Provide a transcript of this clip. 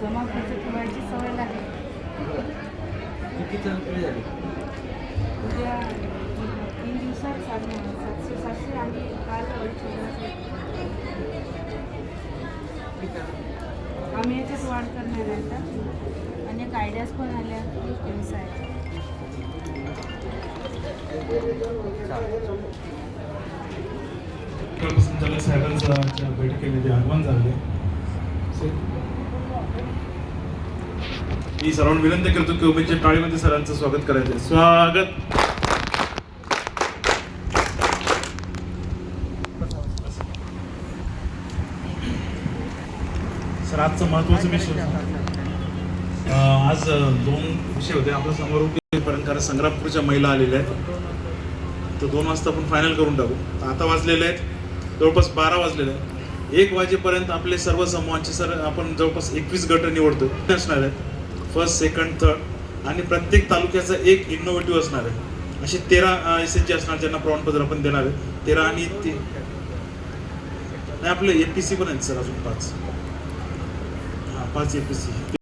जमा खर्च ठेवायची सवय लागली. किती झाले? उद्या 3 दिवसात 700 आणि काल 250. आम्ही याच्यात वाढ करणार आहे आता. अनेक आयडियाज पण आल्या व्यवसायाच्या. संचालक साहेबांच्या बैठकीमध्ये आगमन झाले. मी सर्वांना विनंती करतो की उमेदच्या टाळीमध्ये सरांचं स्वागत करायचं. स्वागत. सर आजचं महत्वाचं विषय आज 2 विषय होते आपल्या समोर पर्यंत, कारण संग्रामपूरच्या महिला आलेल्या आहेत. तर 2 वाजता आपण फायनल करून टाकू. आता वाजलेले आहेत जवळपास 12 वाजलेले आहेत. 1 वाजेपर्यंत आपले सर्व समूहांचे सर आपण जवळपास 21 गट निवडतो असणार आहेत. फर्स्ट, सेकंड, थर्ड आणि प्रत्येक तालुक्याचा एक इनोव्हेटिव्ह असणार आहे. असे 13 SHG असणार ज्यांना प्रमाणपत्र आपण देणार आहे. 13 आणि नाही आपले APC पण आहेत सर अजून 5 APC.